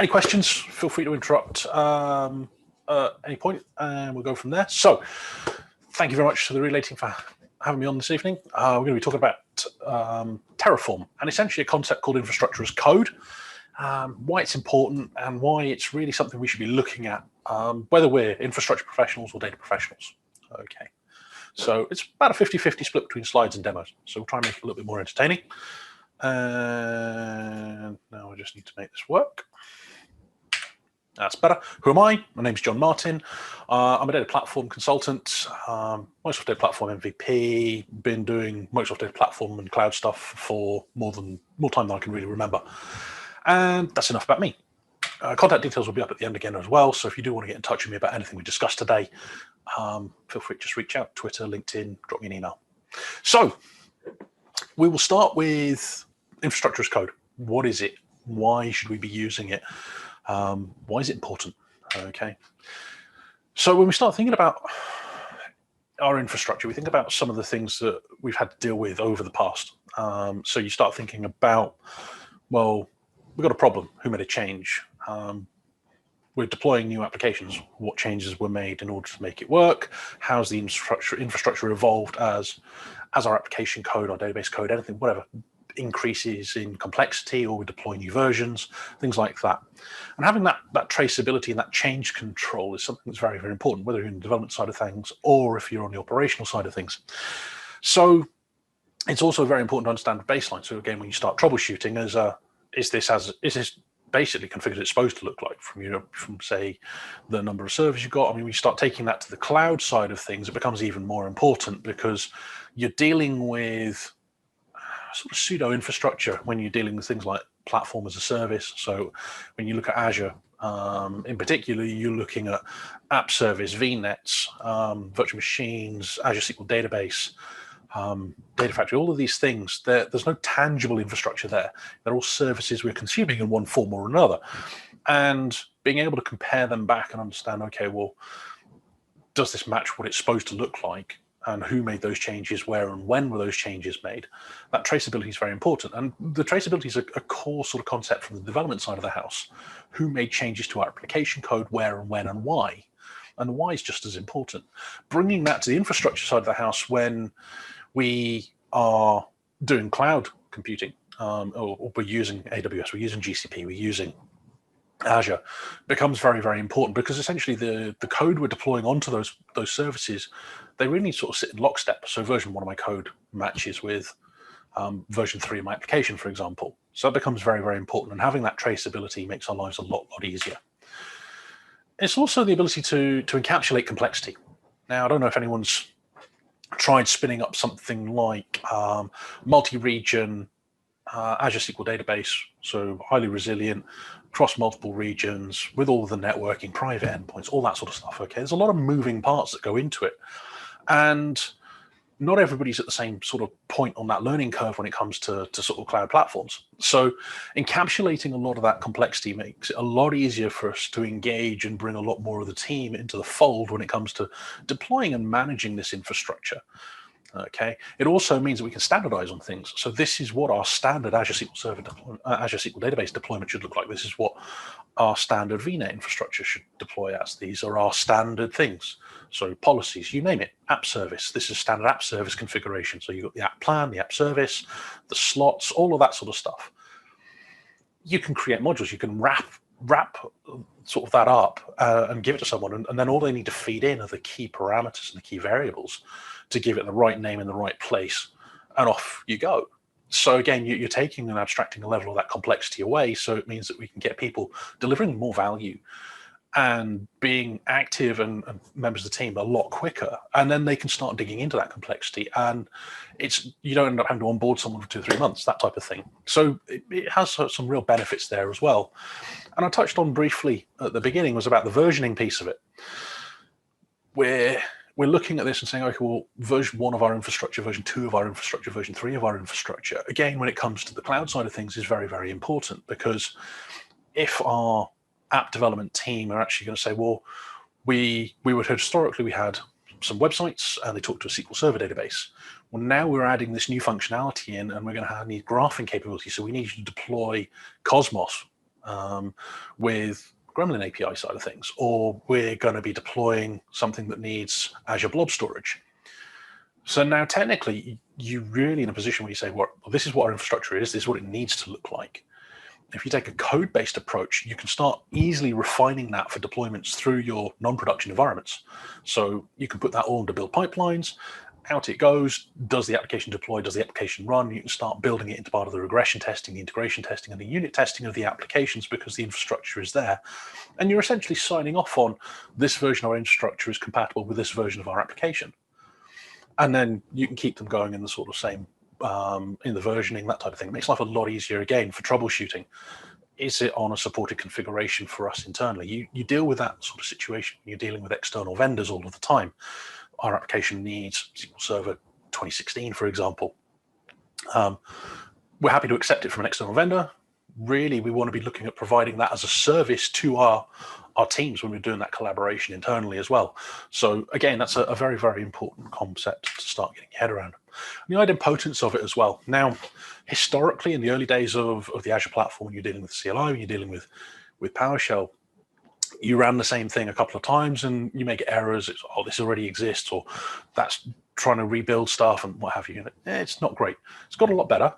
Any questions, feel free to interrupt at any point, and we'll go from there. So thank you very much to the Relay team for having me on this evening. We're going to be talking about Terraform, and essentially a concept called infrastructure as code, why it's important and why it's really something we should be looking at, whether we're infrastructure professionals or data professionals. Okay, so it's about a 50-50 split between slides and demos, so we'll try and make it a little bit more entertaining. And now I just need to make this work. That's better. Who am I? My name's John Martin. I'm a data platform consultant, Microsoft Data Platform MVP, been doing Microsoft Data Platform and cloud stuff for more time than I can really remember. And that's enough about me. Contact details will be up at the end again as well. So if you do want to get in touch with me about anything we discussed today, feel free to just reach out, Twitter, LinkedIn, drop me an email. So we will start with infrastructure as code. What is it? Why should we be using it? Why is it important? Okay. So when we start thinking about our infrastructure, we think about some of the things that we've had to deal with over the past. So you start thinking about, well, we've got a problem. Who made a change? We're deploying new applications. What changes were made in order to make it work? How's the infrastructure evolved as our application code, our database code, anything, whatever, increases in complexity, or we deploy new versions, things like that. And having that traceability and that change control is something that's very, very important, whether you're in the development side of things or if you're on the operational side of things. So it's also very important to understand the baseline. So again, when you start troubleshooting, is this basically configured as it's supposed to look like from say the number of servers you've got? I mean, when you start taking that to the cloud side of things, it becomes even more important because you're dealing with sort of pseudo infrastructure when you're dealing with things like platform as a service. So when you look at Azure, in particular, you're looking at app service, VNets, virtual machines, Azure SQL database, data factory, all of these things. There's no tangible infrastructure there. They're all services we're consuming in one form or another. And being able to compare them back and understand, okay, well, does this match what it's supposed to look like? And who made those changes, where and when were those changes made? That traceability is very important. And the traceability is a core sort of concept from the development side of the house. Who made changes to our application code, where and when and why? And the why is just as important. Bringing that to the infrastructure side of the house when we are doing cloud computing, or we're using AWS, we're using GCP, we're using Azure, becomes very, very important because essentially the code we're deploying onto those services, they really sort of sit in lockstep. So version 1 of my code matches with version 3 of my application, for example. So that becomes very, very important. And having that traceability makes our lives a lot easier. It's also the ability to encapsulate complexity. Now, I don't know if anyone's tried spinning up something like multi-region Azure SQL database, so highly resilient, across multiple regions, with all of the networking, private endpoints, all that sort of stuff. Okay, there's a lot of moving parts that go into it, and not everybody's at the same sort of point on that learning curve when it comes to sort of cloud platforms. So encapsulating a lot of that complexity makes it a lot easier for us to engage and bring a lot more of the team into the fold when it comes to deploying and managing this infrastructure. Okay, it also means that we can standardize on things. So this is what our standard Azure SQL Azure SQL database deployment should look like. This is what our standard VNet infrastructure should deploy as. These are our standard things. So policies, you name it, app service. This is standard app service configuration. So you've got the app plan, the app service, the slots, all of that sort of stuff. You can create modules. You can wrap sort of that up and give it to someone, and then all they need to feed in are the key parameters and the key variables to give it the right name in the right place, and off you go. So again, you're taking and abstracting a level of that complexity away, so it means that we can get people delivering more value and being active and members of the team a lot quicker, and then they can start digging into that complexity, and you don't end up having to onboard someone for 2 or 3 months, that type of thing. So it has some real benefits there as well. And I touched on briefly at the beginning was about the versioning piece of it, where we're looking at this and saying, okay, well, version 1 of our infrastructure, version 2 of our infrastructure, version 3 of our infrastructure, again, when it comes to the cloud side of things, is very, very important, because if our app development team are actually going to say, well, we had some websites and they talk to a SQL Server database. Well, now we're adding this new functionality in, and we're going to need graphing capability. So we need you to deploy Cosmos with Gremlin API side of things, or we're going to be deploying something that needs Azure Blob Storage. So now technically you're really in a position where you say, well, this is what our infrastructure is, this is what it needs to look like. If you take a code-based approach, you can start easily refining that for deployments through your non-production environments. So you can put that all into build pipelines, out it goes, does the application deploy, does the application run, you can start building it into part of the regression testing, the integration testing, and the unit testing of the applications because the infrastructure is there. And you're essentially signing off on this version of our infrastructure is compatible with this version of our application. And then you can keep them going in the sort of same, in the versioning, that type of thing. It makes life a lot easier, again, for troubleshooting. Is it on a supported configuration for us internally? You deal with that sort of situation when you're dealing with external vendors all of the time. Our application needs SQL Server 2016, for example. We're happy to accept it from an external vendor. Really, we want to be looking at providing that as a service to our teams when we're doing that collaboration internally as well. So again, that's a very, very important concept to start getting your head around. And the idempotence of it as well. Now, historically, in the early days of the Azure platform, when you're dealing with CLI, when you're dealing with PowerShell, you ran the same thing a couple of times and you may get errors. It's, oh, this already exists, or that's trying to rebuild stuff and what have you. It's not great. It's got a lot better.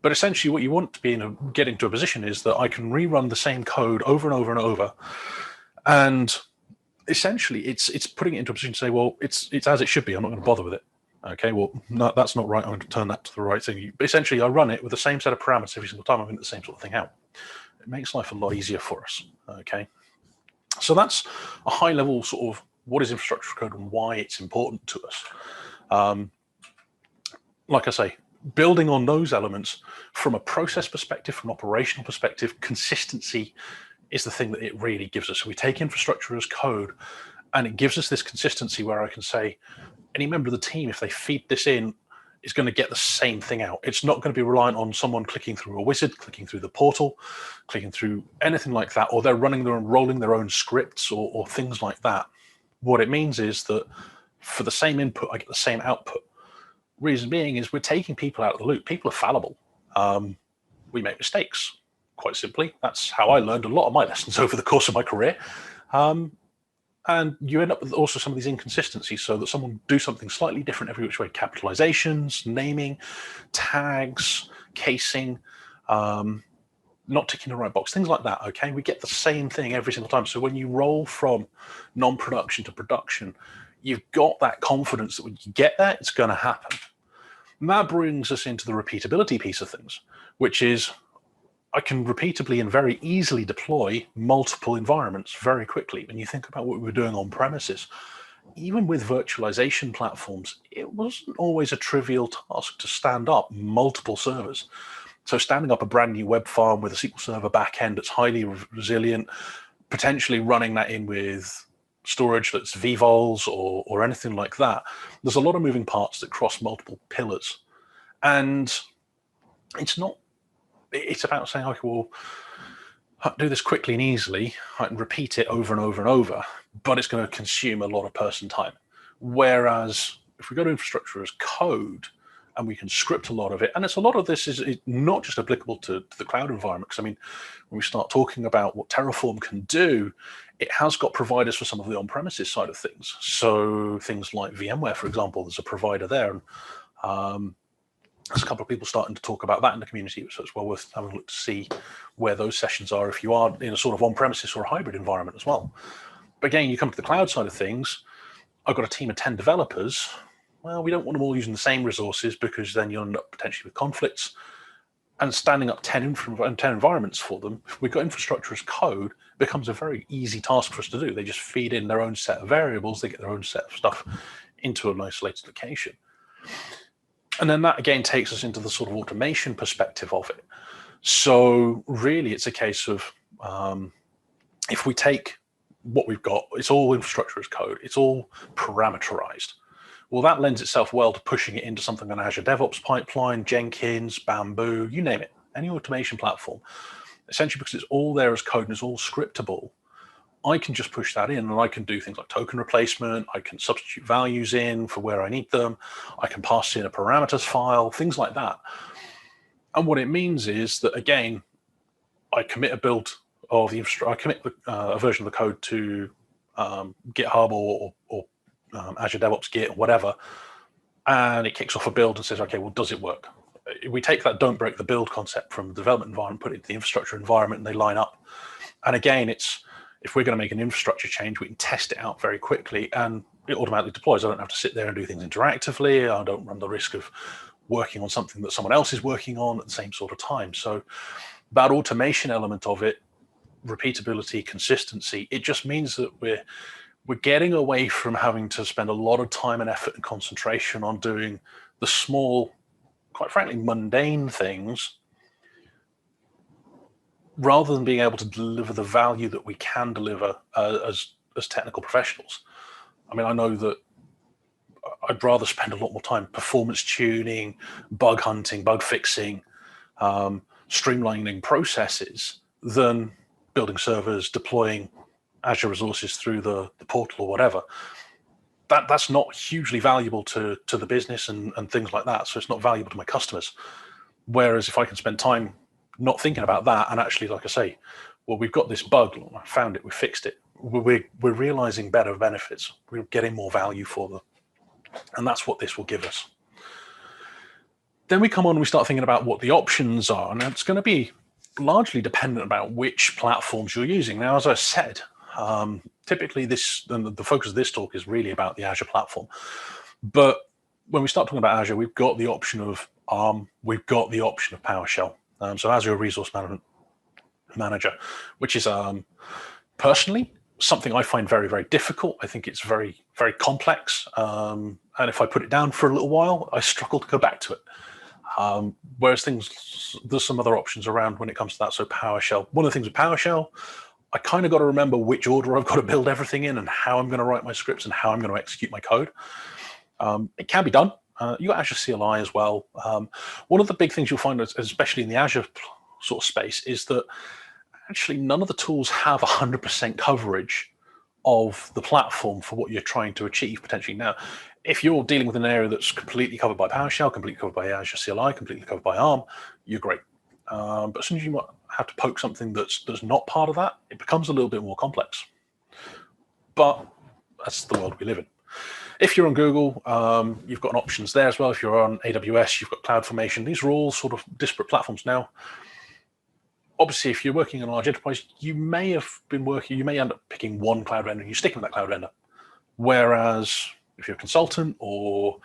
But essentially what you want to be getting to a position is that I can rerun the same code over and over and over. And essentially it's putting it into a position to say, well, it's as it should be. I'm not going to bother with it. Okay, well, no, that's not right. I'm going to turn that to the right thing. But essentially I run it with the same set of parameters every single time. I'm going to get the same sort of thing out. It makes life a lot easier for us. Okay. So that's a high level sort of what is infrastructure code and why it's important to us. Like I say, building on those elements from a process perspective, from an operational perspective, consistency is the thing that it really gives us. So we take infrastructure as code and it gives us this consistency where I can say any member of the team, if they feed this in, is going to get the same thing out. It's not going to be reliant on someone clicking through a wizard, clicking through the portal, clicking through anything like that, or they're rolling their own scripts or things like that. What it means is that for the same input, I get the same output. Reason being is we're taking people out of the loop. People are fallible. We make mistakes, quite simply. That's how I learned a lot of my lessons over the course of my career. And you end up with also some of these inconsistencies, so that someone do something slightly different every which way. Capitalizations, naming, tags, casing, not ticking the right box, things like that, okay? We get the same thing every single time. So when you roll from non-production to production, you've got that confidence that when you get there, it's going to happen. And that brings us into the repeatability piece of things, which is I can repeatably and very easily deploy multiple environments very quickly. When you think about what we were doing on premises, even with virtualization platforms, it wasn't always a trivial task to stand up multiple servers. So standing up a brand new web farm with a SQL Server backend that's highly resilient, potentially running that in with storage that's vvols or anything like that, there's a lot of moving parts that cross multiple pillars. And it's about saying, okay, well, I can do this quickly and easily. I can repeat it over and over and over, but it's going to consume a lot of person time. Whereas if we go to infrastructure as code and we can script a lot of it, and it's a lot of this is not just applicable to the cloud environment. Because I mean, when we start talking about what Terraform can do, it has got providers for some of the on-premises side of things. So things like VMware, for example, there's a provider there. And there's a couple of people starting to talk about that in the community, so it's well worth having a look to see where those sessions are if you are in a sort of on-premises or a hybrid environment as well. But again, you come to the cloud side of things, I've got a team of 10 developers. Well, we don't want them all using the same resources because then you'll end up potentially with conflicts. And standing up 10 environments for them, if we've got infrastructure as code, it becomes a very easy task for us to do. They just feed in their own set of variables, they get their own set of stuff into an isolated location. And then that again takes us into the sort of automation perspective of it. So really it's a case of if we take what we've got, it's all infrastructure as code, it's all parameterized. Well, that lends itself well to pushing it into something on Azure DevOps pipeline, Jenkins, Bamboo, you name it, any automation platform. Essentially because it's all there as code and it's all scriptable, I can just push that in and I can do things like token replacement. I can substitute values in for where I need them. I can pass in a parameters file, things like that. And what it means is that, again, I commit a build of the infrastructure, I commit a version of the code to GitHub or Azure DevOps Git or whatever, and it kicks off a build and says, okay, well, does it work? We take that don't break the build concept from the development environment, put it into the infrastructure environment, and they line up. And again, it's if we're going to make an infrastructure change, we can test it out very quickly and it automatically deploys. I don't have to sit there and do things interactively. I don't run the risk of working on something that someone else is working on at the same sort of time. So that automation element of it, repeatability, consistency, it just means that we're getting away from having to spend a lot of time and effort and concentration on doing the small, quite frankly, mundane things, rather than being able to deliver the value that we can deliver as technical professionals. I mean, I know that I'd rather spend a lot more time performance tuning, bug hunting, bug fixing, streamlining processes than building servers, deploying Azure resources through the portal or whatever. That's not hugely valuable to the business and things like that. So it's not valuable to my customers. Whereas if I can spend time not thinking about that and actually, like I say, well, we've got this bug, I found it, we fixed it. We're realizing better benefits. We're getting more value for them. And that's what this will give us. Then we come on and we start thinking about what the options are. And it's going to be largely dependent about which platforms you're using. Now, as I said, typically the focus of this talk is really about the Azure platform. But when we start talking about Azure, we've got the option of ARM, we've got the option of PowerShell. So Azure Resource Management Manager, which is personally something I find very, very difficult. I think it's very, very complex. And if I put it down for a little while, I struggle to go back to it. Whereas there's some other options around when it comes to that. So PowerShell, one of the things with PowerShell, I kind of got to remember which order I've got to build everything in and how I'm going to write my scripts and how I'm going to execute my code. It can be done. You got Azure CLI as well. One of the big things you'll find, especially in the Azure sort of space, is that actually none of the tools have 100% coverage of the platform for what you're trying to achieve potentially. Now, if you're dealing with an area that's completely covered by PowerShell, completely covered by Azure CLI, completely covered by ARM, you're great. But as soon as you have to poke something that's not part of that, it becomes a little bit more complex. But that's the world we live in. If you're on Google, you've got options there as well. If you're on AWS, you've got CloudFormation. These are all sort of disparate platforms now. Obviously, if you're working in a large enterprise, you may end up picking one cloud vendor and you stick with that cloud vendor. Whereas if you're a consultant or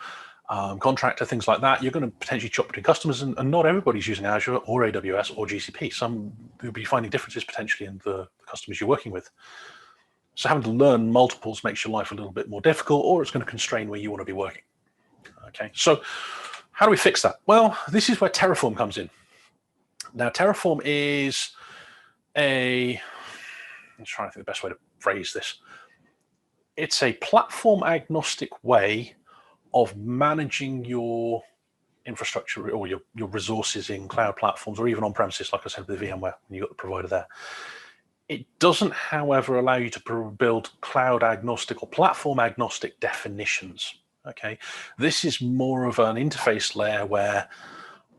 contractor, things like that, you're going to potentially chop between customers, and not everybody's using Azure or AWS or GCP. Some will be finding differences potentially in the customers you're working with. So having to learn multiples makes your life a little bit more difficult, or it's going to constrain where you want to be working. Okay, so how do we fix that? Well, this is where Terraform comes in. Now, Terraform is I'm trying to think the best way to phrase this. It's a platform agnostic way of managing your infrastructure or your resources in cloud platforms or even on premises, like I said, with VMware, and you've got the provider there. It doesn't, however, allow you to build cloud agnostic or platform agnostic definitions. Okay, this is more of an interface layer where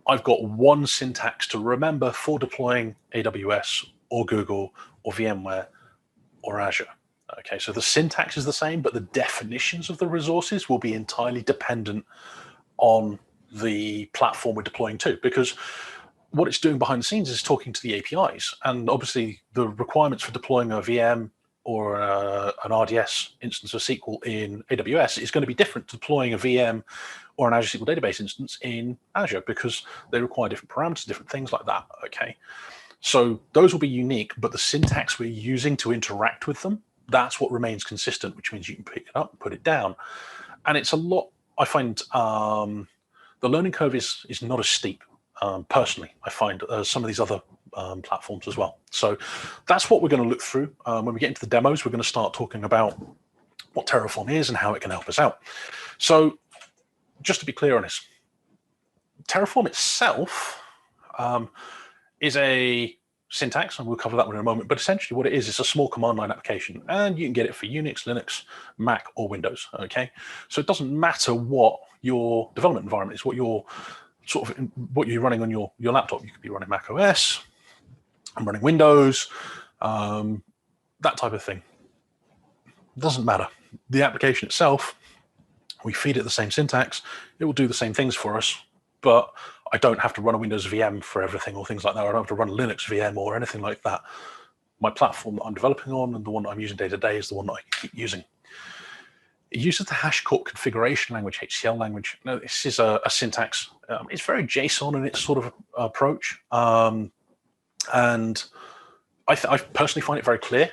I've got one syntax to remember for deploying AWS or Google or VMware or Azure. Okay, so the syntax is the same, but the definitions of the resources will be entirely dependent on the platform we're deploying to, because what it's doing behind the scenes is talking to the APIs. And obviously the requirements for deploying a VM or an RDS instance of SQL in AWS is going to be different to deploying a VM or an Azure SQL database instance in Azure, because they require different parameters, different things like that. Okay, so those will be unique, but the syntax we're using to interact with them, that's what remains consistent, which means you can pick it up and put it down. And it's a lot, I find the learning curve is not as steep. Personally, I find some of these other platforms as well. So that's what we're going to look through. When we get into the demos, we're going to start talking about what Terraform is and how it can help us out. So just to be clear on this, Terraform itself is a syntax, and we'll cover that one in a moment, but essentially what it is a small command line application, and you can get it for Unix, Linux, Mac, or Windows. Okay, so it doesn't matter what your development environment is, what you're running on your laptop. You could be running Mac OS, I'm running Windows, that type of thing. Doesn't matter. The application itself, we feed it the same syntax, it will do the same things for us, but I don't have to run a Windows VM for everything or things like that. I don't have to run a Linux VM or anything like that. My platform that I'm developing on and the one that I'm using day to day is the one that I can keep using. It uses the HashiCorp configuration language, HCL language. Now, this is a syntax. It's very JSON in its sort of approach. And I personally find it very clear.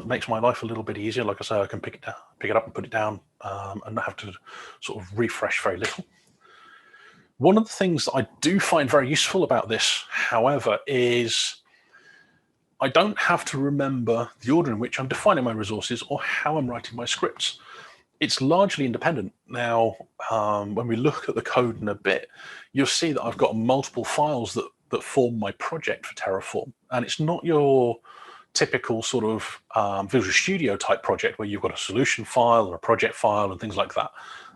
Makes my life a little bit easier. Like I say, I can pick it up and put it down and not have to sort of refresh very little. One of the things that I do find very useful about this, however, is I don't have to remember the order in which I'm defining my resources or how I'm writing my scripts. It's largely independent. Now, when we look at the code in a bit, you'll see that I've got multiple files that form my project for Terraform. And it's not your typical sort of Visual Studio type project where you've got a solution file or a project file and things like that.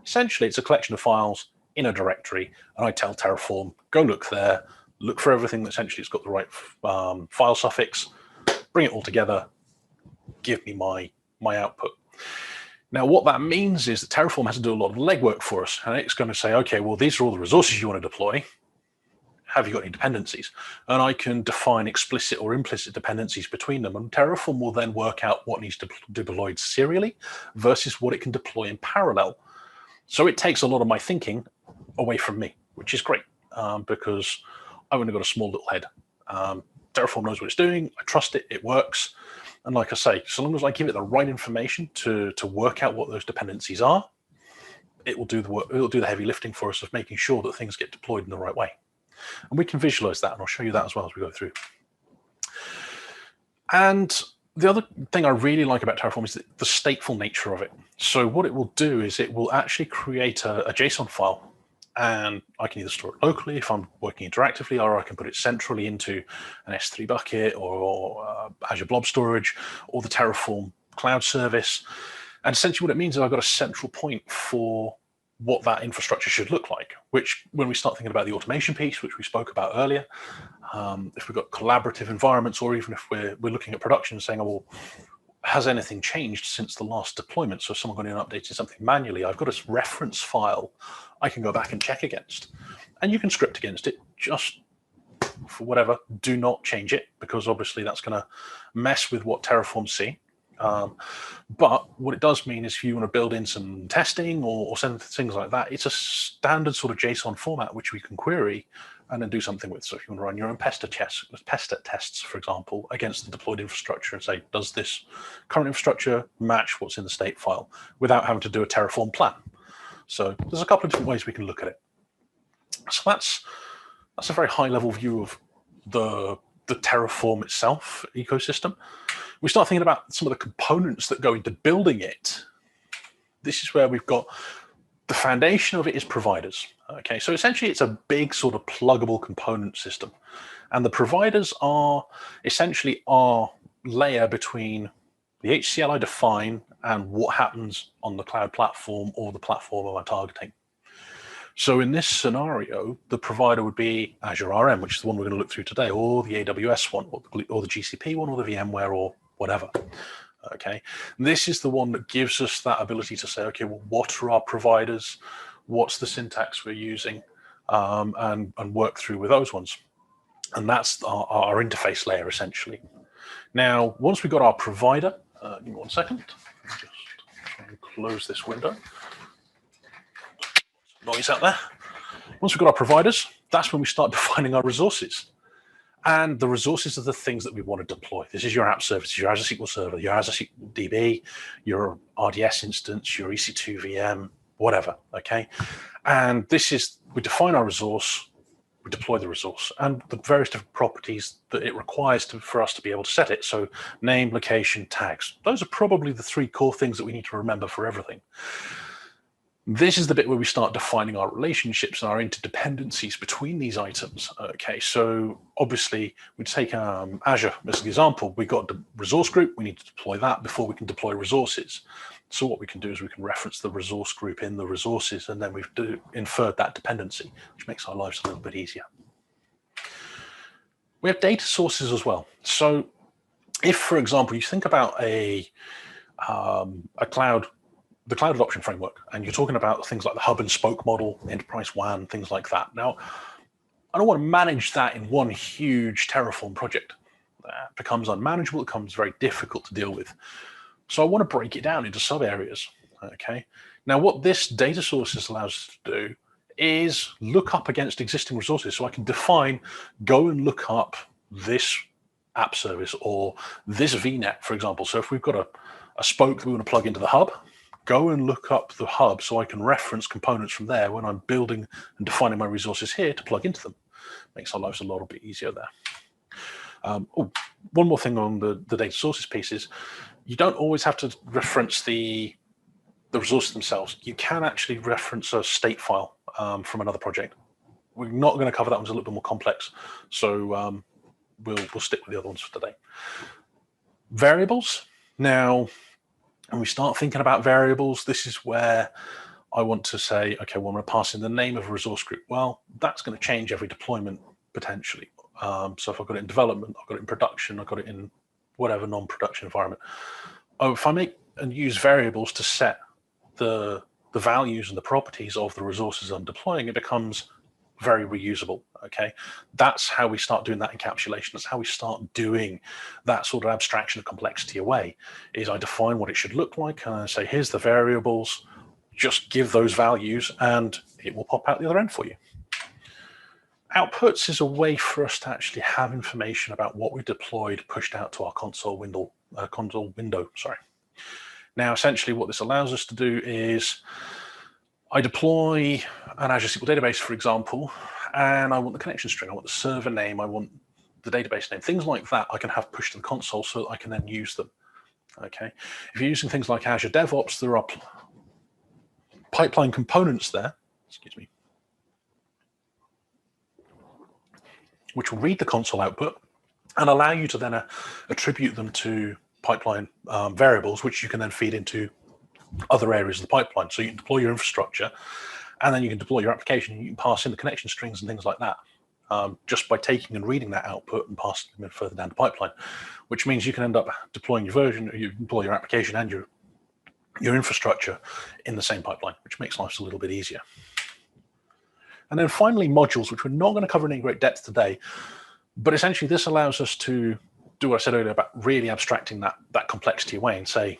Essentially, it's a collection of files in a directory, and I tell Terraform, go look there, look for everything that essentially it's got the right file suffix, bring it all together, give me my output. Now, what that means is that Terraform has to do a lot of legwork for us, and it's going to say, okay, well, these are all the resources you want to deploy. Have you got any dependencies? And I can define explicit or implicit dependencies between them. And Terraform will then work out what needs to be deployed serially versus what it can deploy in parallel. So it takes a lot of my thinking away from me, which is great because I've only got a small little head. Terraform knows what it's doing. I trust it. It works. And like I say, so long as I give it the right information to work out what those dependencies are, it will do the work. It will do the heavy lifting for us of making sure that things get deployed in the right way. And we can visualize that, and I'll show you that as well as we go through. And the other thing I really like about Terraform is the stateful nature of it. So what it will do is it will actually create a JSON file, and I can either store it locally if I'm working interactively, or I can put it centrally into an S3 bucket or Azure Blob Storage or the Terraform cloud service. And essentially what it means is I've got a central point for what that infrastructure should look like, which when we start thinking about the automation piece, which we spoke about earlier, if we've got collaborative environments, or even if we're looking at production and saying, oh, well, has anything changed since the last deployment? So if someone got in and updated something manually, I've got a reference file I can go back and check against. And you can script against it, just for whatever. Do not change it, because obviously that's going to mess with what Terraform see. But what it does mean is if you want to build in some testing or send things like that, it's a standard sort of JSON format which we can query and then do something with. So if you want to run your own pester tests, for example, against the deployed infrastructure and say, does this current infrastructure match what's in the state file without having to do a Terraform plan? So there's a couple of different ways we can look at it. So that's a very high level view of the Terraform itself ecosystem. We start thinking about some of the components that go into building it. This is where we've got the foundation of it is providers. Okay, so essentially it's a big sort of pluggable component system. And the providers are essentially our layer between the HCL I define and what happens on the cloud platform or the platform I'm targeting. So in this scenario, the provider would be Azure RM, which is the one we're going to look through today, or the AWS one, or the GCP one, or the VMware, or whatever. Okay, and this is the one that gives us that ability to say, okay, well, what are our providers? What's the syntax we're using? And work through with those ones. And that's our interface layer, essentially. Now, once we've got our provider, give me 1 second. Let me just try and close this window. Noise out there. Once we've got our providers, that's when we start defining our resources. And the resources are the things that we want to deploy. This is your app service, your Azure SQL Server, your Azure SQL DB, your RDS instance, your EC2 VM, whatever, okay? And this is, we define our resource, we deploy the resource, and the various different properties that it requires for us to be able to set it. So name, location, tags. Those are probably the 3 core things that we need to remember for everything. This is the bit where we start defining our relationships and our interdependencies between these items. Okay, so obviously we take Azure as an example. We've got the resource group. We need to deploy that before we can deploy resources. So what we can do is we can reference the resource group in the resources, and then we've inferred that dependency, which makes our lives a little bit easier. We have data sources as well. So if, for example, you think about the cloud adoption framework, and you're talking about things like the hub and spoke model, enterprise WAN, things like that. Now, I don't want to manage that in one huge Terraform project. That becomes unmanageable. It becomes very difficult to deal with. So I want to break it down into sub areas. Okay. Now, what this data sources allows us to do is look up against existing resources. So I can define, go and look up this app service or this VNet, for example. So if we've got a spoke that we want to plug into the hub, go and look up the hub so I can reference components from there when I'm building and defining my resources here to plug into them. Makes our lives a little bit easier there. One more thing on the data sources piece is you don't always have to reference the resources themselves. You can actually reference a state file from another project. We're not going to cover that one; it's a little bit more complex. So we'll stick with the other ones for today. Variables. Now, when we start thinking about variables, this is where I want to say, okay, well, I'm going to pass in the name of a resource group. Well, that's going to change every deployment potentially. So if I've got it in development, I've got it in production, I've got it in whatever non-production environment. If I make and use variables to set the values and the properties of the resources I'm deploying, it becomes very reusable. Okay, that's how we start doing that encapsulation. That's how we start doing that sort of abstraction of complexity away. Is I define what it should look like, and I say, here's the variables. Just give those values, and it will pop out the other end for you. Outputs is a way for us to actually have information about what we deployed, pushed out to our console window. Sorry. Now, essentially, what this allows us to do is I deploy an Azure SQL database, for example, and I want the connection string, I want the server name, I want the database name, things like that I can have pushed to the console so that I can then use them. Okay. If you're using things like Azure DevOps, there are pipeline components there, excuse me, which will read the console output and allow you to then attribute them to pipeline variables, which you can then feed into other areas of the pipeline. So you can deploy your infrastructure, and then you can deploy your application. You can pass in the connection strings and things like that, just by taking and reading that output and passing them further down the pipeline, which means you can end up deploying your version, you deploy your application and your infrastructure in the same pipeline, which makes life a little bit easier. And then finally, modules, which we're not going to cover in any great depth today, but essentially this allows us to do what I said earlier about really abstracting that complexity away and say,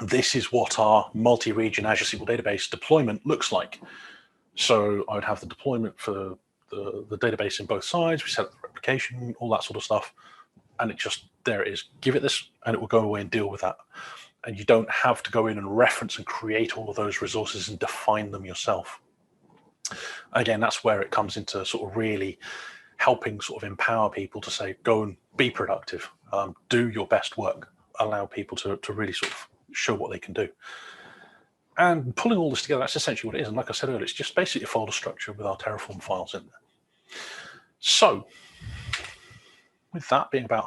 this is what our multi-region Azure SQL database deployment looks like. So I would have the deployment for the database in both sides. We set up the replication, all that sort of stuff. And it just, there it is. Give it this, and it will go away and deal with that. And you don't have to go in and reference and create all of those resources and define them yourself. Again, that's where it comes into sort of really helping sort of empower people to say, go and be productive, do your best work, allow people to really sort of show what they can do. And pulling all this together, that's essentially what it is. And like I said earlier, it's just basically a folder structure with our Terraform files in there. So with that being about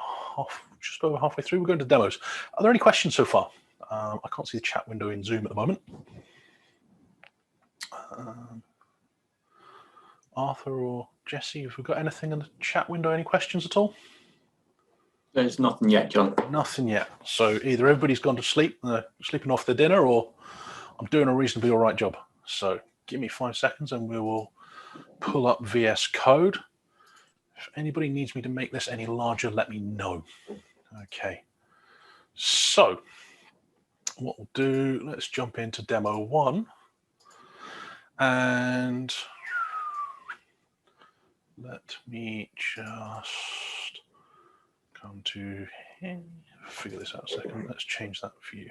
just over halfway through, we're going to demos. Are there any questions so far? I can't see the chat window in Zoom at the moment. Arthur or Jesse, have we got anything in the chat window? Any questions at all? There's nothing yet, John. Nothing yet. So either everybody's gone to sleep, sleeping off their dinner, or I'm doing a reasonably all right job. So give me 5 seconds and we will pull up VS Code. If anybody needs me to make this any larger, let me know. Okay. So what we'll do, let's jump into demo 1. And let me just come to here. Figure this out a second. Let's change that view.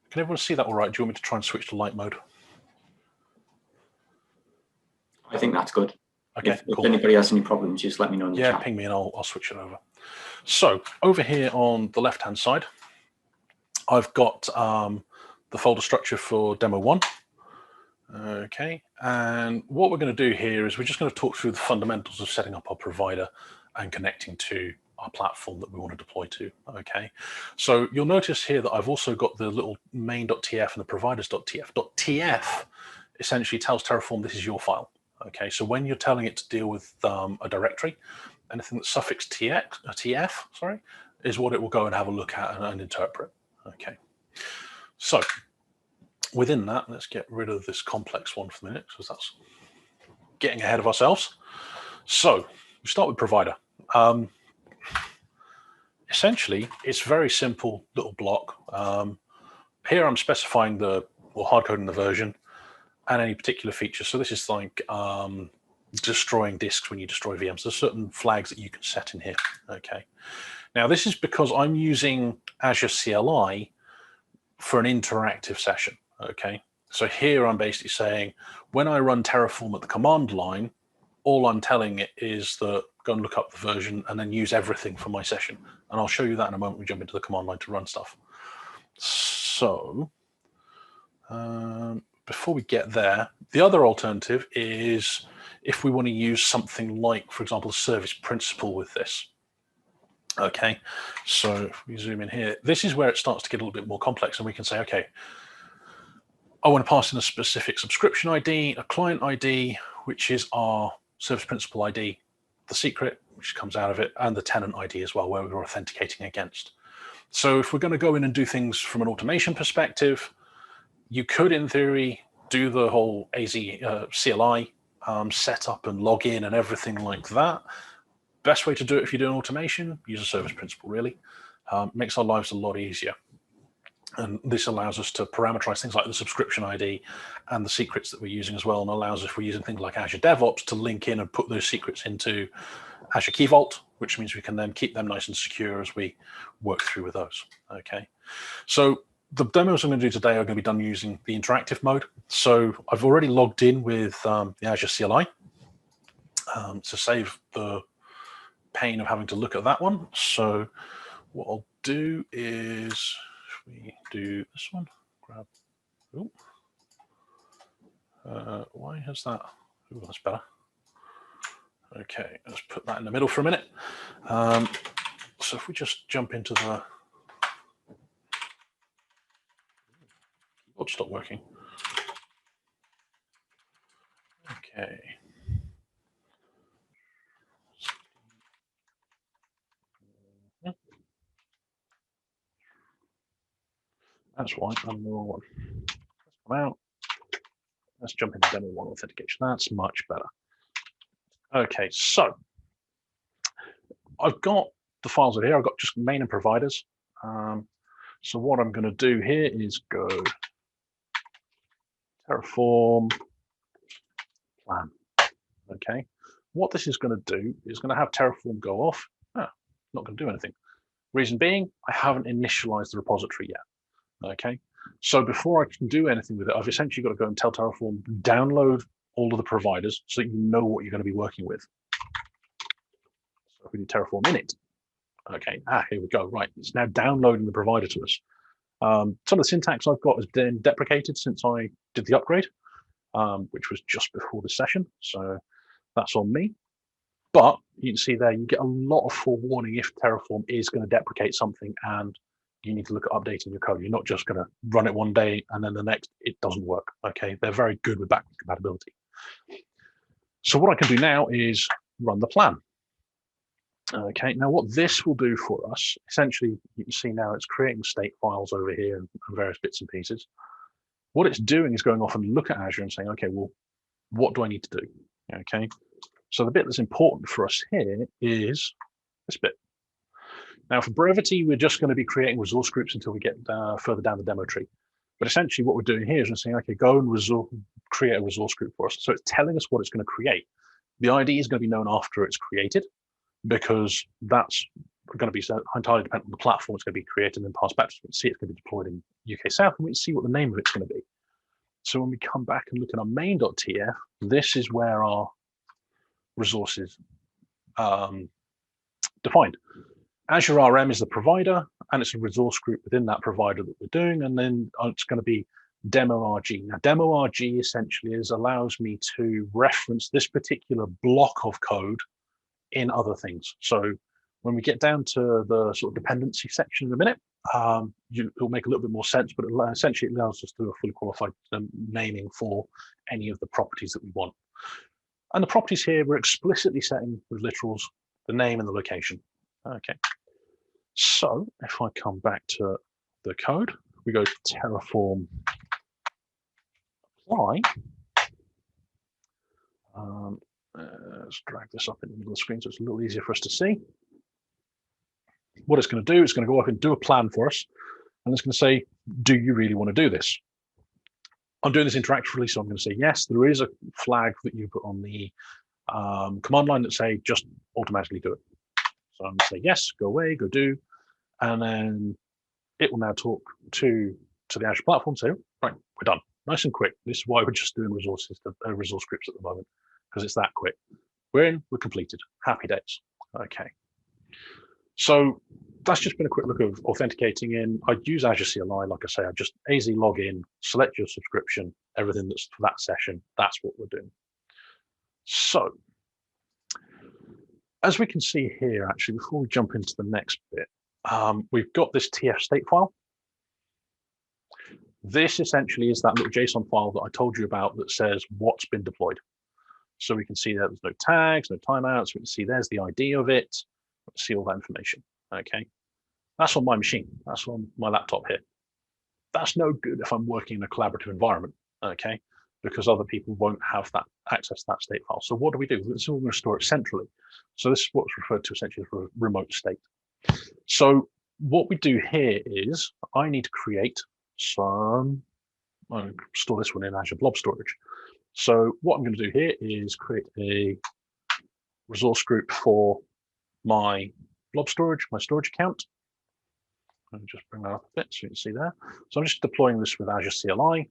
Can everyone see that all right? Do you want me to try and switch to light mode? I think that's good. Okay, if cool. anybody has any problems, just let me know in the chat. Yeah, ping me and I'll switch it over. So over here on the left-hand side, I've got the folder structure for demo 1. Okay, and what we're going to do here is we're just going to talk through the fundamentals of setting up our provider and connecting to our platform that we want to deploy to. Okay, so you'll notice here that I've also got the little main.tf and the providers.tf. .tf essentially tells Terraform this is your file. Okay, so when you're telling it to deal with a directory, anything that's suffix TF, sorry, is what it will go and have a look at and interpret. Okay. So within that, let's get rid of this complex one for the minute, because that's getting ahead of ourselves. So we start with provider. Essentially, it's a very simple little block. Here I'm specifying or hard coding the version and any particular feature. So this is like destroying disks when you destroy VMs. There's certain flags that you can set in here. Okay. Now this is because I'm using Azure CLI for an interactive session. Okay. So here I'm basically saying when I run Terraform at the command line, all I'm telling it is that go and look up the version and then use everything for my session. And I'll show you that in a moment when we jump into the command line to run stuff. So before we get there, the other alternative is if we want to use something like, for example, a service principal with this. Okay, so if we zoom in here, this is where it starts to get a little bit more complex, and we can say, okay, I want to pass in a specific subscription ID, a client ID, which is our service principal ID, the secret, which comes out of it, and the tenant ID as well, where we're authenticating against. So if we're going to go in and do things from an automation perspective, you could, in theory, do the whole CLI setup and log in and everything like that. Best way to do it if you're doing automation, use a service principal, really. Makes our lives a lot easier. And this allows us to parameterize things like the subscription ID and the secrets that we're using as well, and allows us, if we're using things like Azure DevOps, to link in and put those secrets into Azure Key Vault, which means we can then keep them nice and secure as we work through with those. Okay, so the demos I'm going to do today are going to be done using the interactive mode. So I've already logged in with the Azure CLI to save the pain of having to look at that one. So what I'll do is, we do this one, grab, why has that, that's better. Okay, let's put that in the middle for a minute. So if we just jump into the, keyboard stopped working. Okay. That's why I'm the wrong one. Let's come out. Let's jump into demo one authentication. That's much better. Okay, so I've got the files over here. I've got just main and providers. So what I'm going to do here is go Terraform plan. Okay, what this is going to do is going to have Terraform go off. Not going to do anything. Reason being, I haven't initialized the repository yet. Okay, so before I can do anything with it, I've essentially got to go and tell Terraform, download all of the providers so that you know what you're going to be working with. So if we do Terraform init, okay, here we go. Right, it's now downloading the provider to us. Some of the syntax I've got has been deprecated since I did the upgrade, which was just before the session. So that's on me. But you can see there, you get a lot of forewarning if Terraform is going to deprecate something and you need to look at updating your code. You're not just going to run it one day and then the next it doesn't work. Okay, they're very good with backward compatibility. So what I can do now is run the plan. Okay, now what this will do for us, essentially, you can see now it's creating state files over here and various bits and pieces. What it's doing is going off and look at Azure and saying, okay, well, what do I need to do? Okay, so the bit that's important for us here is this bit. Now, for brevity, we're just going to be creating resource groups until we get further down the demo tree. But essentially what we're doing here is we're saying, okay, go and create a resource group for us. So it's telling us what it's going to create. The ID is going to be known after it's created, because that's going to be entirely dependent on the platform it's going to be created and then passed back to us. We can see it's going to be deployed in UK South, and we can see what the name of it's going to be. So when we come back and look at our main.tf, this is where our resources defined. Azure RM is the provider, and it's a resource group within that provider that we're doing, and then it's going to be demo RG. Now, demo RG essentially allows me to reference this particular block of code in other things. So when we get down to the sort of dependency section in a minute, it'll make a little bit more sense, but essentially it allows us to do a fully qualified naming for any of the properties that we want. And the properties here, we're explicitly setting with literals the name and the location. Okay. So if I come back to the code, we go to Terraform apply. Let's drag this up in the middle of the screen so it's a little easier for us to see. What it's going to do, it's going to go up and do a plan for us. And it's going to say, do you really want to do this? I'm doing this interactively, so I'm going to say yes. There is a flag that you put on the command line that say just automatically do it. So I'm going to say yes, go away, go do, and then it will now talk to the Azure platform. Say, right, we're done, nice and quick. This is why we're just doing resource scripts at the moment, because it's that quick. We're in, we're completed. Happy days. Okay. So that's just been a quick look of authenticating in. I'd use Azure CLI, like I say, I just AZ log in, select your subscription, everything that's for that session. That's what we're doing. So as we can see here, actually, before we jump into the next bit, we've got this TF state file. This essentially is that little JSON file that I told you about that says what's been deployed. So we can see that there's no tags, no timeouts. We can see there's the ID of it. See all that information. Okay, that's on my machine. That's on my laptop here. That's no good if I'm working in a collaborative environment. Okay, because other people won't have that access to that state file. So what do we do? We're going to store it centrally. So this is what's referred to essentially as a remote state. So what we do here is I need to create some. I'll store this one in Azure Blob Storage. So what I'm going to do here is create a resource group for my blob storage, my storage account. Let me just bring that up a bit so you can see there. So I'm just deploying this with Azure CLI.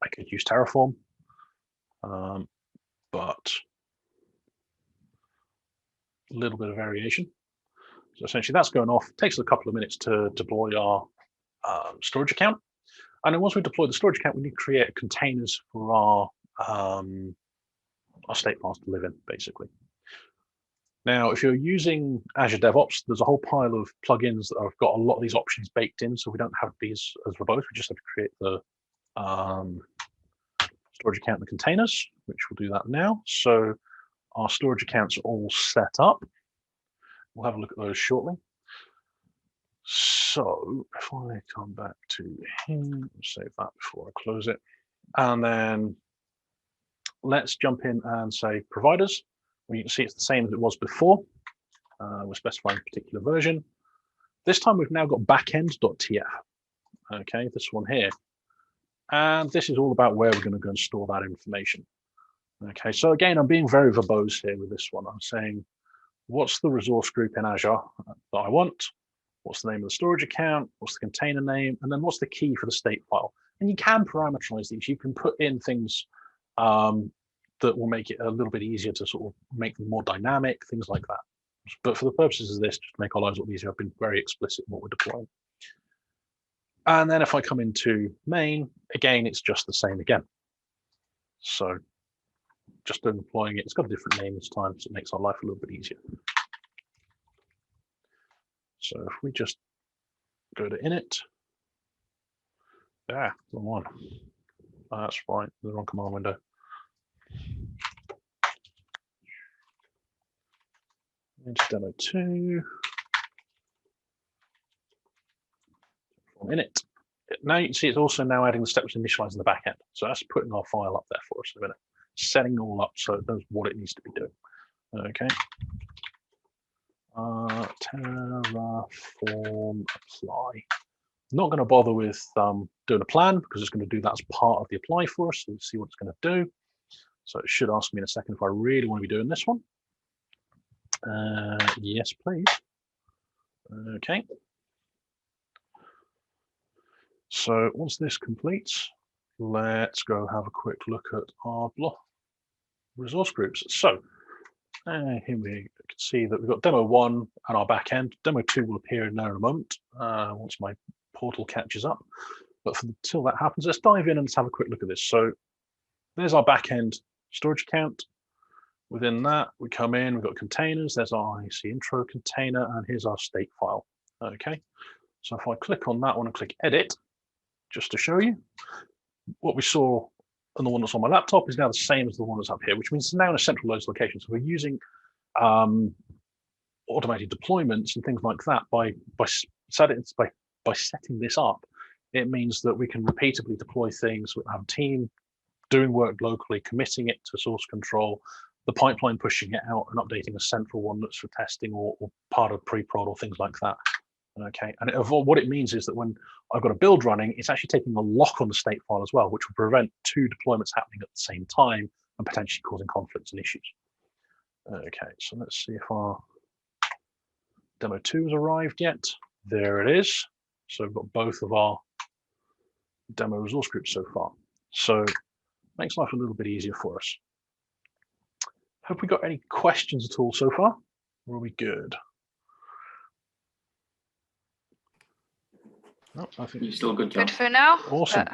I could use Terraform, but a little bit of variation. So essentially that's going off. It takes a couple of minutes to deploy our storage account. And then once we deploy the storage account, we need to create containers for our state files to live in, basically. Now, if you're using Azure DevOps, there's a whole pile of plugins that have got a lot of these options baked in, so we don't have these as verbose. We just have to create the storage account and the containers, which we'll do that now. So our storage accounts are all set up. We'll have a look at those shortly. So if I come back to here, save that before I close it. And then let's jump in and say providers. Well, you can see it's the same as it was before. We're specifying a particular version. This time we've now got backend.tf. Okay, this one here. And this is all about where we're going to go and store that information. Okay, so again, I'm being very verbose here with this one. I'm saying, what's the resource group in Azure that I want? What's the name of the storage account? What's the container name? And then what's the key for the state file? And you can parameterize these. You can put in things that will make it a little bit easier to sort of make them more dynamic, things like that. But for the purposes of this, just to make our lives a little easier, I've been very explicit in what we're deploying. And then if I come into main, again, it's just the same again. So just deploying it, it's got a different name this time, so it makes our life a little bit easier. So if we just go to init, wrong one. That's fine, the wrong command window. Into demo 2. Init. Now you can see it's also now adding the steps initializing the backend. So that's putting our file up there for us in a minute, setting it all up so it knows what it needs to be doing. Okay. Terraform apply. Not going to bother with doing a plan because it's going to do that as part of the apply for us. So we'll see what it's going to do. So it should ask me in a second if I really want to be doing this one. Yes, please. Okay. So once this completes, let's go have a quick look at our block resource groups. So here we can see that we've got demo 1 and our backend. Demo 2 will appear in there in a moment once my portal catches up. But until that happens, let's dive in and let's have a quick look at this. So there's our backend storage account. Within that, we come in, we've got containers. There's our IAC intro container, and here's our state file. Okay, so if I click on that one and click edit, just to show you, what we saw on the one that's on my laptop is now the same as the one that's up here, which means it's now in a centralized location. So we're using automated deployments and things like that by setting this up. It means that we can repeatably deploy things. We have a team doing work locally, committing it to source control, the pipeline pushing it out and updating a central one that's for testing or part of pre-prod or things like that. Okay, and what it means is that when I've got a build running, it's actually taking a lock on the state file as well, which will prevent two deployments happening at the same time and potentially causing conflicts and issues. Okay, so let's see if our demo 2 has arrived yet. There it is. So we've got both of our demo resource groups so far. So makes life a little bit easier for us. Have we got any questions at all so far? Or are we good? No, I think You're still good, John. Good for now. Awesome.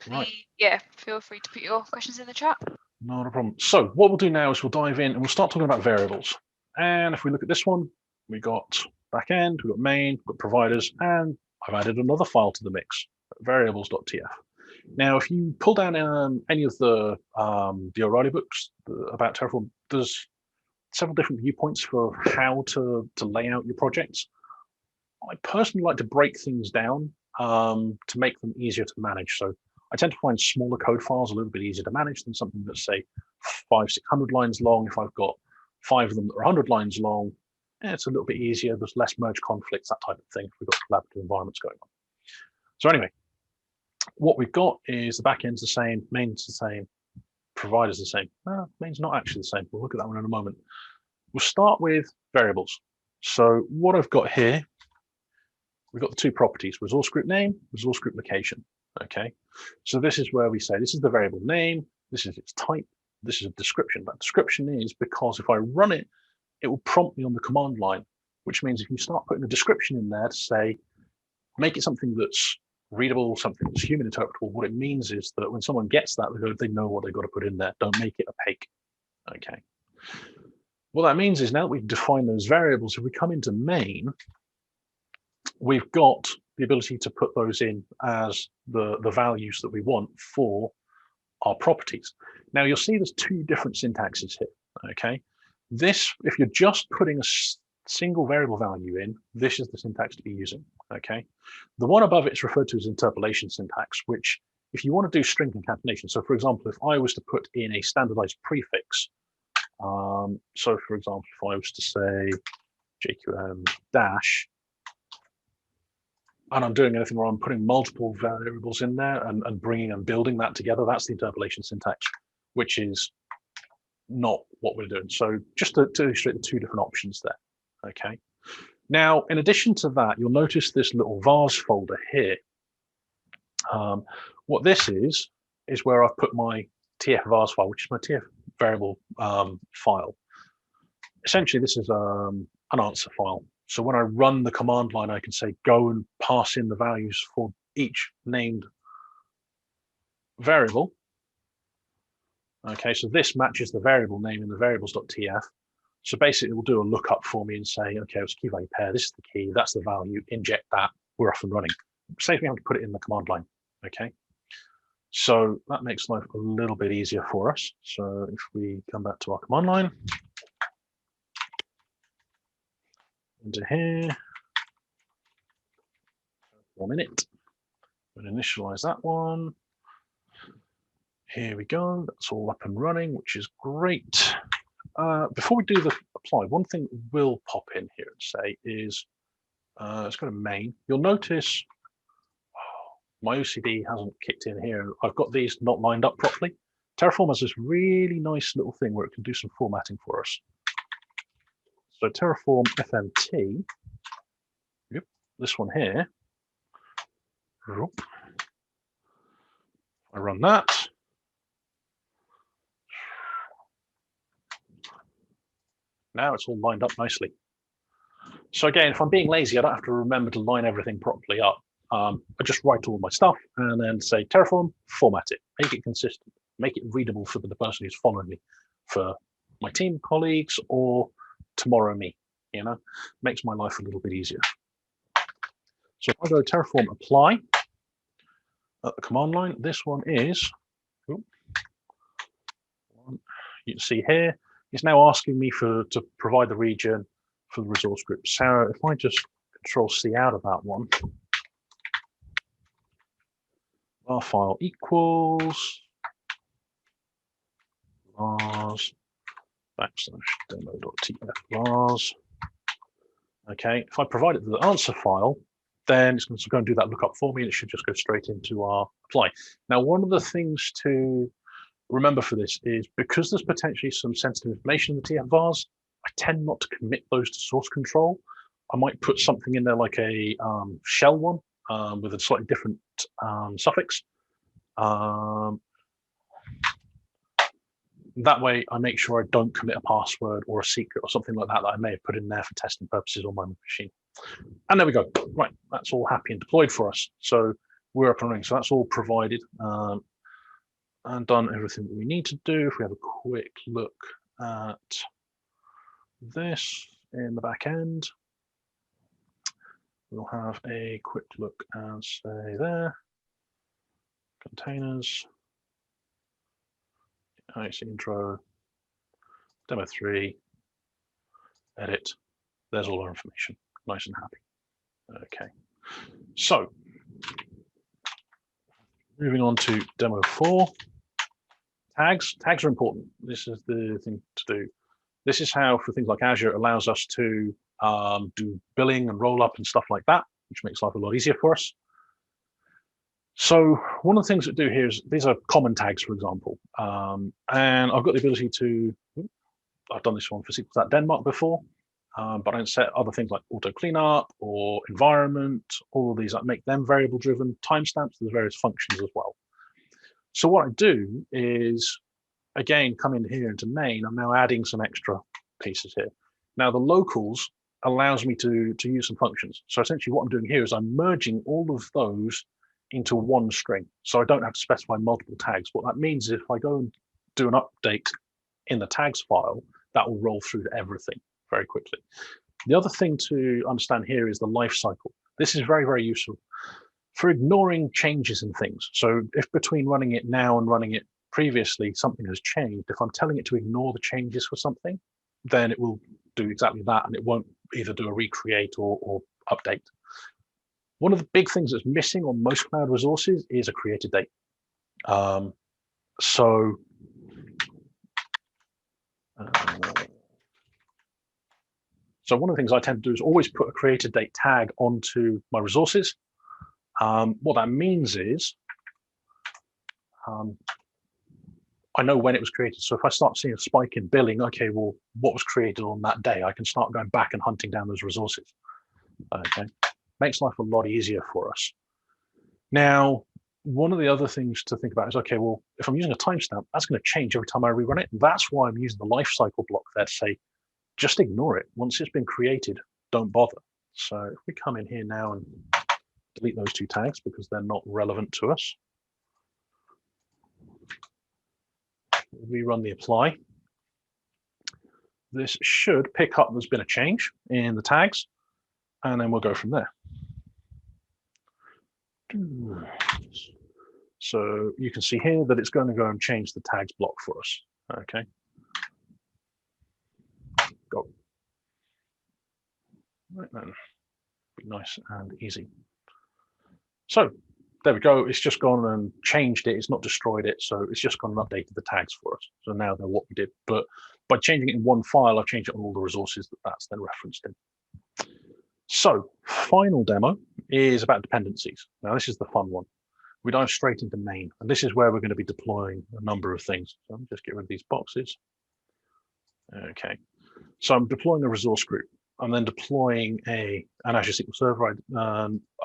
Right. Yeah, feel free to put your questions in the chat. Not a problem. So what we'll do now is we'll dive in and we'll start talking about variables. And if we look at this one, we got backend, we've got main, we've got providers, and I've added another file to the mix, variables.tf. Now, if you pull down any of the O'Reilly books about Terraform, there's several different viewpoints for how to lay out your projects. I personally like to break things down to make them easier to manage. So I tend to find smaller code files a little bit easier to manage than something that's, say, 500-600 lines long. If I've got 5 of them that are 100 lines long, it's a little bit easier. There's less merge conflicts, that type of thing, if we've got collaborative environments going on. So anyway, what we've got is the backend's the same, main's the same, provider's the same. No, main's not actually the same. We'll look at that one in a moment. We'll start with variables. So what I've got here, we've got the two properties, resource group name, resource group location. Okay, so this is where we say this is the variable name, this is its type, this is a description. That description is because if I run it, it will prompt me on the command line, which means if you start putting a description in there to say, make it something that's readable, something that's human interpretable, what it means is that when someone gets that, they know what they've got to put in there. Don't make it opaque. Okay. What that means is now that we've defined those variables, if we come into main, we've got the ability to put those in as the values that we want for our properties. Now you'll see there's two different syntaxes here. Okay. This, if you're just putting a single variable value in, this is the syntax to be using. Okay. The one above it is referred to as interpolation syntax, which if you want to do string concatenation, so for example, if I was to put in a standardized prefix, so for example, if I was to say JQM dash, and I'm doing anything where I'm putting multiple variables in there and bringing and building that together, that's the interpolation syntax, which is not what we're doing. So just to illustrate the two different options there. Okay. Now, in addition to that, you'll notice this little vars folder here. What this is where I've put my TF vars file, which is my TF variable file. Essentially, this is an answer file. So when I run the command line, I can say, go and pass in the values for each named variable. Okay, so this matches the variable name in the variables.tf. So basically, it will do a lookup for me and say, okay, it's key value pair. This is the key. That's the value. Inject that. We're off and running. Saves me having to put it in the command line. Okay. So that makes life a little bit easier for us. So if we come back to our command line, into here, 1 minute, we'll initialize that one. Here we go. That's all up and running, which is great. Before we do the apply, one thing we'll pop in here and say is, let's go to main. You'll notice my OCD hasn't kicked in here. I've got these not lined up properly. Terraform has this really nice little thing where it can do some formatting for us. So Terraform FMT, yep, this one here. I run that. Now it's all lined up nicely. So again, if I'm being lazy, I don't have to remember to line everything properly up. I just write all my stuff and then say Terraform, format it, make it consistent, make it readable for the person who's following me, for my team colleagues or tomorrow me, you know, makes my life a little bit easier. So if I go Terraform apply at the command line, this one is, you can see here, it's now asking me to provide the region for the resource group. So if I just Control-C out of that one, var file equals vars /demo.tf vars. Okay, if I provide it the answer file, then it's going to go and do that lookup for me, and it should just go straight into our apply. Now, one of the things to remember for this is because there's potentially some sensitive information in the TF vars, I tend not to commit those to source control. I might put something in there like a shell one with a slightly different suffix. That way, I make sure I don't commit a password or a secret or something like that I may have put in there for testing purposes on my machine. And there we go. Right, that's all happy and deployed for us. So we're up and running. So that's all provided and done everything that we need to do. If we have a quick look at this in the back end, we'll have a quick look and say there, containers. Nice intro, demo 3, edit. There's all our information, nice and happy. Okay, so moving on to demo 4. Tags. Tags are important. This is the thing to do. This is how, for things like Azure, it allows us to do billing and roll up and stuff like that, which makes life a lot easier for us. So one of the things that do here is these are common tags, for example, and I've got the ability to. I've done this one for SQL Denmark before, but I can set other things like auto cleanup or environment. All of these, I make them variable driven. Timestamps. There's various functions as well. So what I do is, again, come in here into main. I'm now adding some extra pieces here. Now the locals allows me to use some functions. So essentially, what I'm doing here is I'm merging all of those into one string. So I don't have to specify multiple tags. What that means is if I go and do an update in the tags file, that will roll through to everything very quickly. The other thing to understand here is the life cycle. This is very, very useful for ignoring changes in things. So if between running it now and running it previously, something has changed, if I'm telling it to ignore the changes for something, then it will do exactly that, and it won't either do a recreate or update. One of the big things that's missing on most cloud resources is a created date. So one of the things I tend to do is always put a created date tag onto my resources. What that means is I know when it was created. So if I start seeing a spike in billing, okay, well, what was created on that day? I can start going back and hunting down those resources. Okay, makes life a lot easier for us. Now, one of the other things to think about is, okay, well, if I'm using a timestamp, that's going to change every time I rerun it. That's why I'm using the lifecycle block there to say, just ignore it. Once it's been created, don't bother. So if we come in here now and delete those 2 tags because they're not relevant to us. We run the apply. This should pick up there's been a change in the tags, and then we'll go from there. So you can see here that it's going to go and change the tags block for us. Okay. Go. Right then. Be nice and easy. So there we go. It's just gone and changed it. It's not destroyed it. So it's just gone and updated the tags for us. So now they're what we did. But by changing it in one file, I've changed it on all the resources that's then referenced in. So final demo is about dependencies. Now this is the fun one. We dive straight into main, and this is where we're going to be deploying a number of things. So I'm just get rid of these boxes. Okay. So I'm deploying a resource group. I'm then deploying an Azure SQL Server.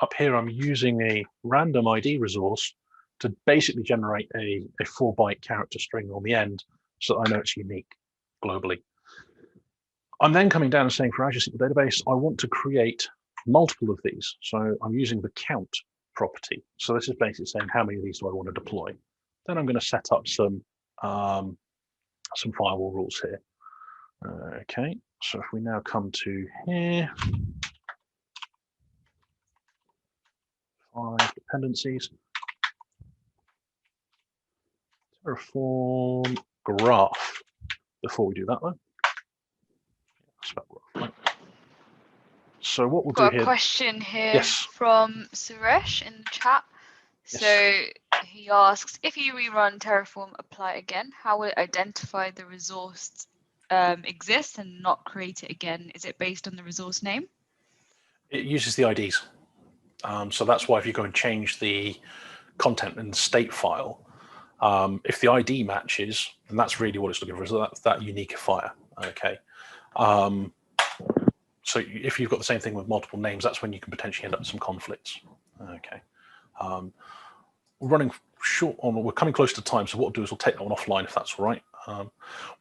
Up here, I'm using a random ID resource to basically generate a 4-byte character string on the end so that I know it's unique globally. I'm then coming down and saying for Azure SQL Database, I want to create multiple of these. So I'm using the count property. So this is basically saying how many of these do I want to deploy. Then I'm going to set up some firewall rules here. Okay, so if we now come to here, 5 dependencies, Terraform Graph. before we do that, though. So what we'll Got do a here. question here Yes. from Suresh in the chat. Yes. So he asks, if you rerun Terraform apply again, how will it identify the resource exists and not create it again? Is it based on the resource name? It uses the IDs. So that's why if you go and change the content in the state file, if the ID matches, then that's really what it's looking for, is that uniqueifier. Okay. So if you've got the same thing with multiple names, that's when you can potentially end up with some conflicts. Okay. We're running short on, we're coming close to time, so what we'll do is we'll take that one offline if that's all right.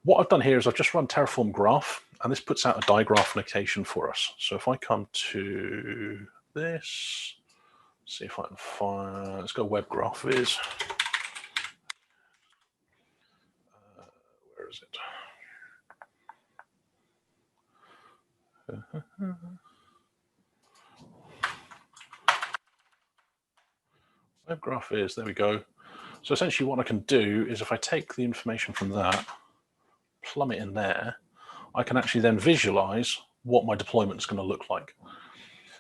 What I've done here is I've just run Terraform Graph, and this puts out a digraph notation for us. So if I come to this, see if I can find, let's go web graph is. Where is it? Web graph is, there we go. So essentially what I can do is if I take the information from that, plumb it in there, I can actually then visualize what my deployment is going to look like.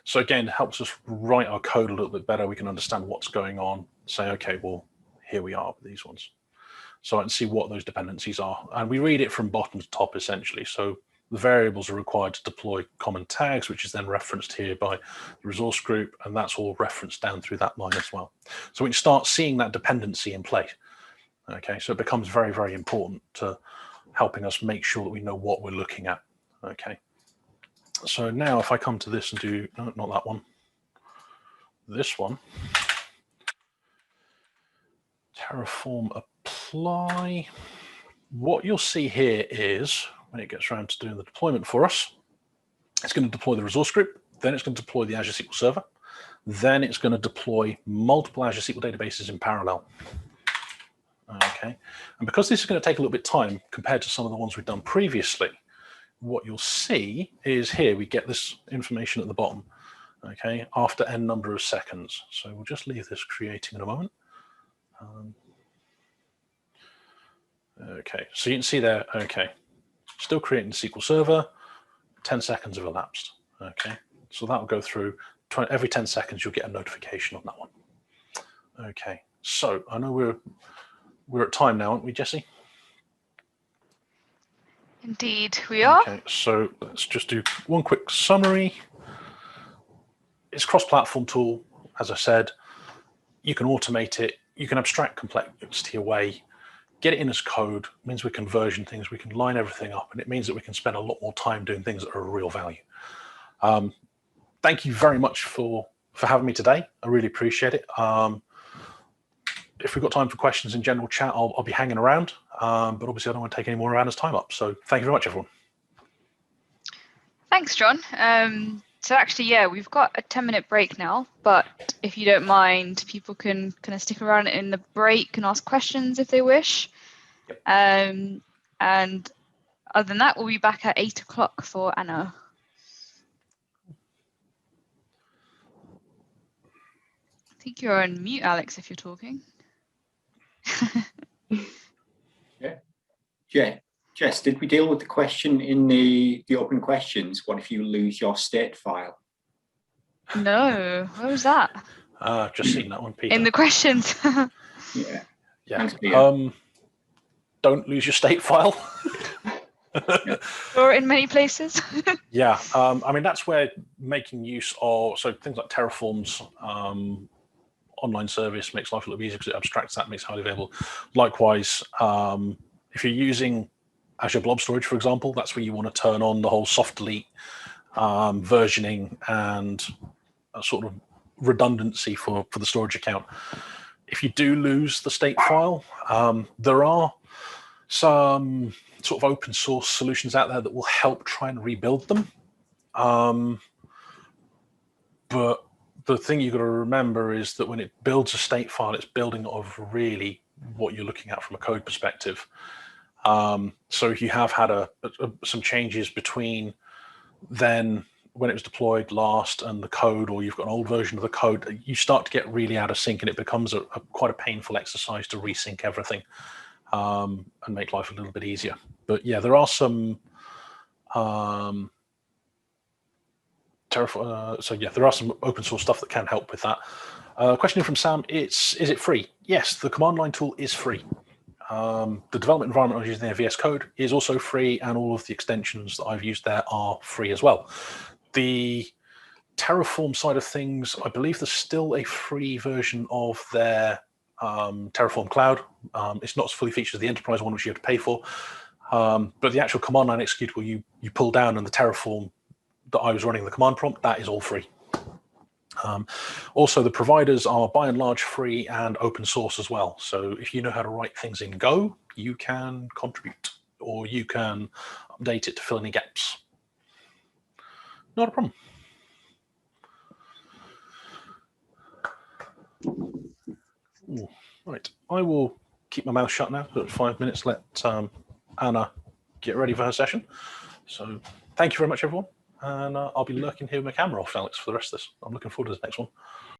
So again, it helps us write our code a little bit better. We can understand what's going on, say, okay, well, here we are with these ones. So I can see what those dependencies are. And we read it from bottom to top, essentially. So the variables are required to deploy common tags, which is then referenced here by the resource group, and that's all referenced down through that line as well. So we can start seeing that dependency in place. Okay, so it becomes very, very important to helping us make sure that we know what we're looking at. Okay, so now if I come to this and do, no, not that one, this one, Terraform apply, what you'll see here is when it gets around to doing the deployment for us, it's going to deploy the resource group, then it's going to deploy the Azure SQL Server, then it's going to deploy multiple Azure SQL databases in parallel. Okay, and because this is going to take a little bit of time compared to some of the ones we've done previously, what you'll see is here we get this information at the bottom, okay, after n number of seconds. So we'll just leave this creating in a moment. Okay, so you can see there, okay, still creating the SQL Server, 10 seconds have elapsed. Okay, so that will go through, every 10 seconds you'll get a notification on that one. Okay, so I know we're at time now, aren't we, Jesse? Indeed, we are. Okay, so let's just do one quick summary. It's a cross-platform tool, as I said. You can automate it, you can abstract complexity away, get it in as code, means we can version things, we can line everything up, and it means that we can spend a lot more time doing things that are of real value. Thank you very much for having me today. I really appreciate it. If we've got time for questions in general chat, I'll be hanging around, but obviously I don't want to take any more of Anna's time up. So thank you very much, everyone. Thanks, John. So actually, yeah, we've got a 10-minute break now, but if you don't mind, people can kind of stick around in the break and ask questions if they wish. Yep. And other than that, we'll be back at 8 o'clock for Anna. I think you're on mute, Alex, if you're talking. Yeah. Jess, did we deal with the question in the open questions? What if you lose your state file? No, where was that? Just seen that one, Peter. In the questions. Yeah. Yeah. Thanks, Peter. Don't lose your state file. Or in many places. Yeah, I mean, that's where making use of, so things like Terraform's online service makes life a little easier because it abstracts that, makes it highly available. Likewise, if you're using Azure Blob Storage, for example, that's where you want to turn on the whole soft delete versioning and a sort of redundancy for the storage account. If you do lose the state file, there are some sort of open source solutions out there that will help try and rebuild them. But the thing you've got to remember is that when it builds a state file, it's building of really what you're looking at from a code perspective. So if you have had some changes between then when it was deployed last and the code, or you've got an old version of the code, you start to get really out of sync, and it becomes quite a painful exercise to resync everything. and make life a little bit easier. But yeah, there are some there are some open source stuff that can help with that. Question from Sam: is it free? Yes, the command line tool is free. The development environment I was using there, VS Code, is also free, and all of the extensions that I've used there are free as well. The Terraform side of things, I believe there's still a free version of their Terraform Cloud. It's not as fully featured as the enterprise one, which you have to pay for. But the actual command line executable you pull down and the Terraform that I was running the command prompt, that is all free. Also, the providers are by and large free and open source as well. So if you know how to write things in Go, you can contribute, or you can update it to fill any gaps. Not a problem. Ooh, right, I will keep my mouth shut now for 5 minutes. Let Anna get ready for her session. So thank you very much, everyone. And I'll be lurking here with my camera off, Alex, for the rest of this. I'm looking forward to the next one.